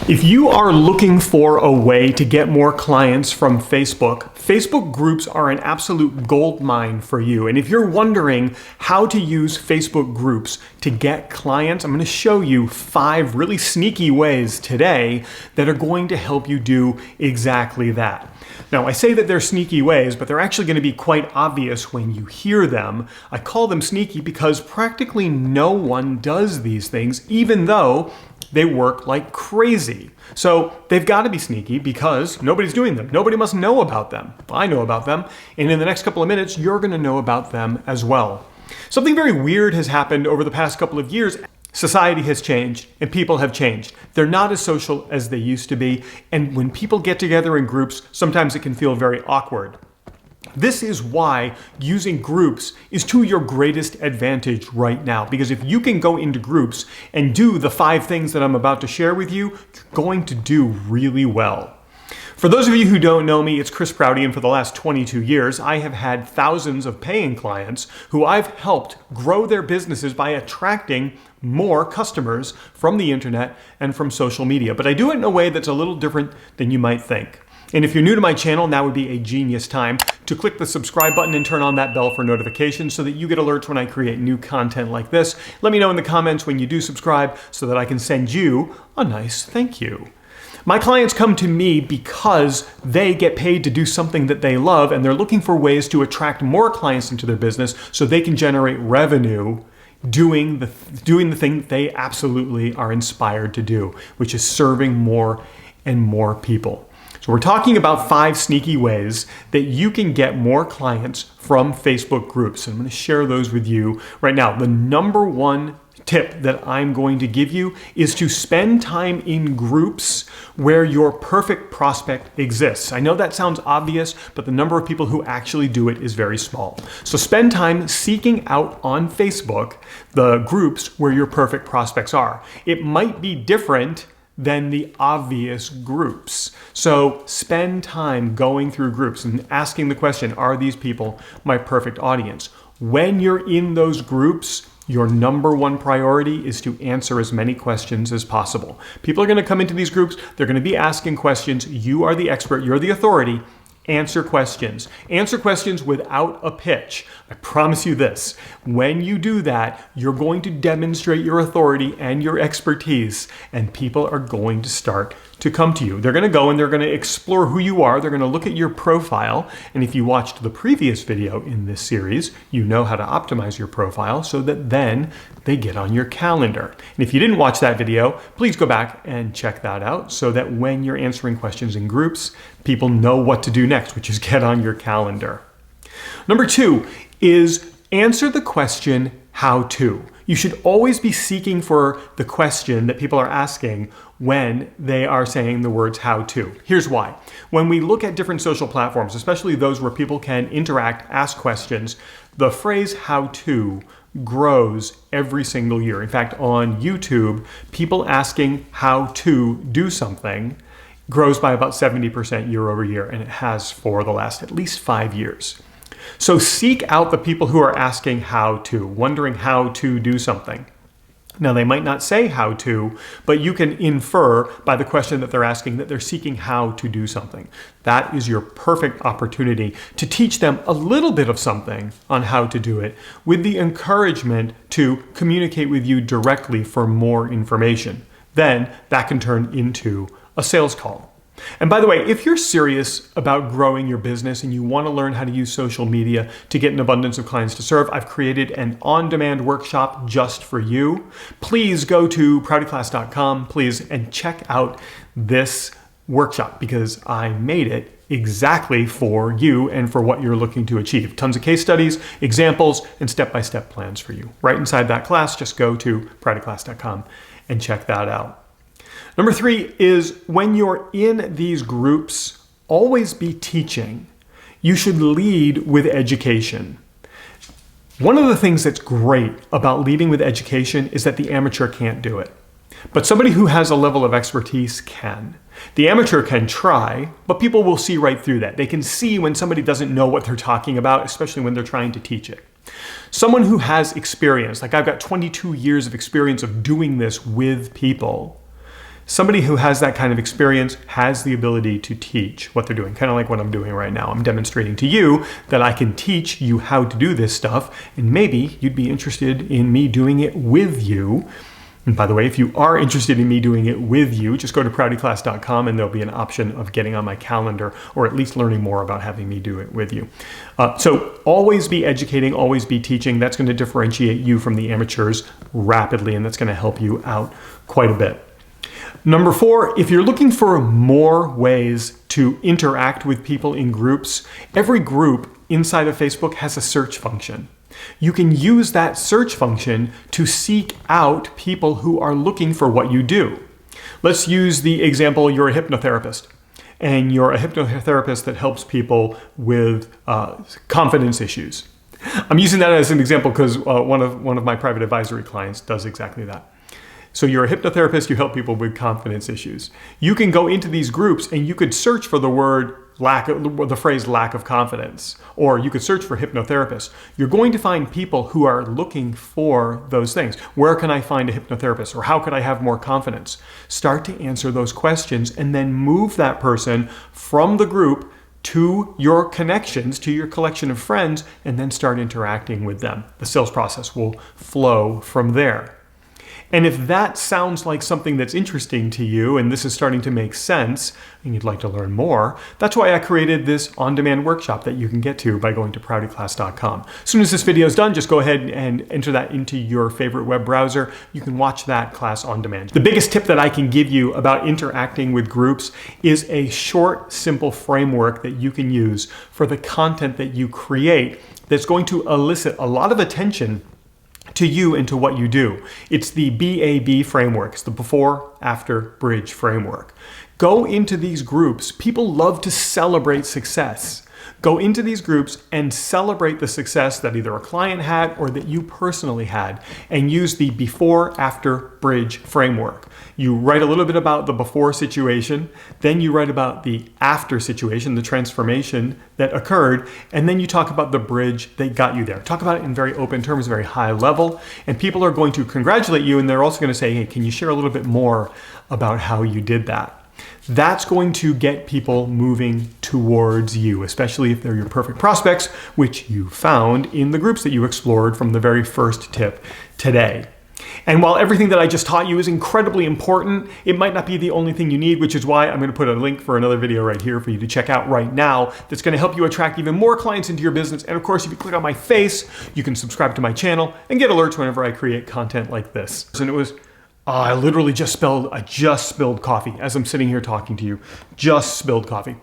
If you are looking for a way to get more clients from Facebook, Facebook groups are an absolute gold mine for you. And if you're wondering how to use Facebook groups to get clients, I'm going to show you 5 really sneaky ways today that are going to help you do exactly that. Now, I say that they're sneaky ways, but they're actually going to be quite obvious when you hear them. I call them sneaky because practically no one does these things, even though they work like crazy. So they've got to be sneaky because nobody's doing them. Nobody must know about them. I know about them. And in the next couple of minutes, you're going to know about them as well. Something very weird has happened over the past couple of years. Society has changed and people have changed. They're not as social as they used to be. And when people get together in groups, sometimes it can feel very awkward. This is why using groups is to your greatest advantage right now. Because if you can go into groups and do the 5 things that I'm about to share with you, you're going to do really well. For those of you who don't know me, it's Prouty, and for the last 22 years, I have had thousands of paying clients who I've helped grow their businesses by attracting more customers from the internet and from social media. But I do it in a way that's a little different than you might think. And if you're new to my channel, now would be a genius time to click the subscribe button and turn on that bell for notifications so that you get alerts when I create new content like this. Let me know in the comments when you do subscribe so that I can send you a nice thank you. My clients come to me because they get paid to do something that they love, and they're looking for ways to attract more clients into their business so they can generate revenue doing the thing that they absolutely are inspired to do, which is serving more and more people. So we're talking about 5 sneaky ways that you can get more clients from Facebook groups. And I'm going to share those with you right now. The number 1 tip that I'm going to give you is to spend time in groups where your perfect prospect exists. I know that sounds obvious, but the number of people who actually do it is very small. So spend time seeking out on Facebook the groups where your perfect prospects are. It might be different than the obvious groups. So spend time going through groups and asking the question, are these people my perfect audience? When you're in those groups, your number 1 priority is to answer as many questions as possible. People are going to come into these groups, they're going to be asking questions. You are the expert, you're the authority. Answer questions. Answer questions without a pitch. I promise you this, when you do that, you're going to demonstrate your authority and your expertise, and people are going to start to come to you. They're going to go and they're going to explore who you are. They're going to look at your profile. And if you watched the previous video in this series, you know how to optimize your profile so that then they get on your calendar. And if you didn't watch that video, please go back and check that out so that when you're answering questions in groups, people know what to do next, which is get on your calendar. Number 2 is answer the question, how to. You should always be seeking for the question that people are asking when they are saying the words how to. Here's why. When we look at different social platforms, especially those where people can interact, ask questions, the phrase how to grows every single year. In fact, on YouTube, people asking how to do something grows by about 70% year over year, and it has for the last at least 5 years. So seek out the people who are asking how to, wondering how to do something. Now, they might not say how to, but you can infer by the question that they're asking that they're seeking how to do something. That is your perfect opportunity to teach them a little bit of something on how to do it, with the encouragement to communicate with you directly for more information. Then that can turn into a sales call. And by the way, if you're serious about growing your business and you want to learn how to use social media to get an abundance of clients to serve, I've created an on-demand workshop just for you. Please go to proutyclass.com, please, and check out this workshop because I made it exactly for you and for what you're looking to achieve. Tons of case studies, examples, and step-by-step plans for you. Right inside that class, just go to proutyclass.com and check that out. Number 3 is when you're in these groups, always be teaching. You should lead with education. One of the things that's great about leading with education is that the amateur can't do it. But somebody who has a level of expertise can. The amateur can try, but people will see right through that. They can see when somebody doesn't know what they're talking about, especially when they're trying to teach it. Someone who has experience, like I've got 22 years of experience of doing this with people, Somebody who has that kind of experience has the ability to teach what they're doing, kind of like what I'm doing right now. I'm demonstrating to you that I can teach you how to do this stuff, and maybe you'd be interested in me doing it with you. And by the way, if you are interested in me doing it with you, just go to proutyclass.com and there'll be an option of getting on my calendar, or at least learning more about having me do it with you. So always be educating, always be teaching. That's going to differentiate you from the amateurs rapidly, and that's going to help you out quite a bit. Number 4, if you're looking for more ways to interact with people in groups, every group inside of Facebook has a search function. You can use that search function to seek out people who are looking for what you do. Let's use the example, you're a hypnotherapist, and you're a hypnotherapist that helps people with confidence issues. I'm using that as an example because one of my private advisory clients does exactly that. So you're a hypnotherapist, you help people with confidence issues. You can go into these groups and you could search for the phrase lack of confidence, or you could search for hypnotherapist. You're going to find people who are looking for those things. Where can I find a hypnotherapist, or how could I have more confidence? Start to answer those questions and then move that person from the group to your connections, to your collection of friends, and then start interacting with them. The sales process will flow from there. And if that sounds like something that's interesting to you and this is starting to make sense and you'd like to learn more, that's why I created this on-demand workshop that you can get to by going to proutyclass.com. As soon as this video is done, just go ahead and enter that into your favorite web browser. You can watch that class on demand. The biggest tip that I can give you about interacting with groups is a short, simple framework that you can use for the content that you create that's going to elicit a lot of attention to you and to what you do. It's the BAB framework. It's the before, after, bridge framework. Go into these groups. People love to celebrate success. Go into these groups and celebrate the success that either a client had or that you personally had, and use the before, after, bridge framework. You write a little bit about the before situation, then you write about the after situation, the transformation that occurred, and then you talk about the bridge that got you there. Talk about it in very open terms, very high level, and people are going to congratulate you, and they're also going to say, hey, can you share a little bit more about how you did that? That's going to get people moving towards you, especially if they're your perfect prospects, which you found in the groups that you explored from the very first tip today. And while everything that I just taught you is incredibly important, it might not be the only thing you need, which is why I'm going to put a link for another video right here for you to check out right now that's going to help you attract even more clients into your business. And of course, if you click on my face, you can subscribe to my channel and get alerts whenever I create content like this. And it was I literally just spilled coffee as I'm sitting here talking to you. Just spilled coffee.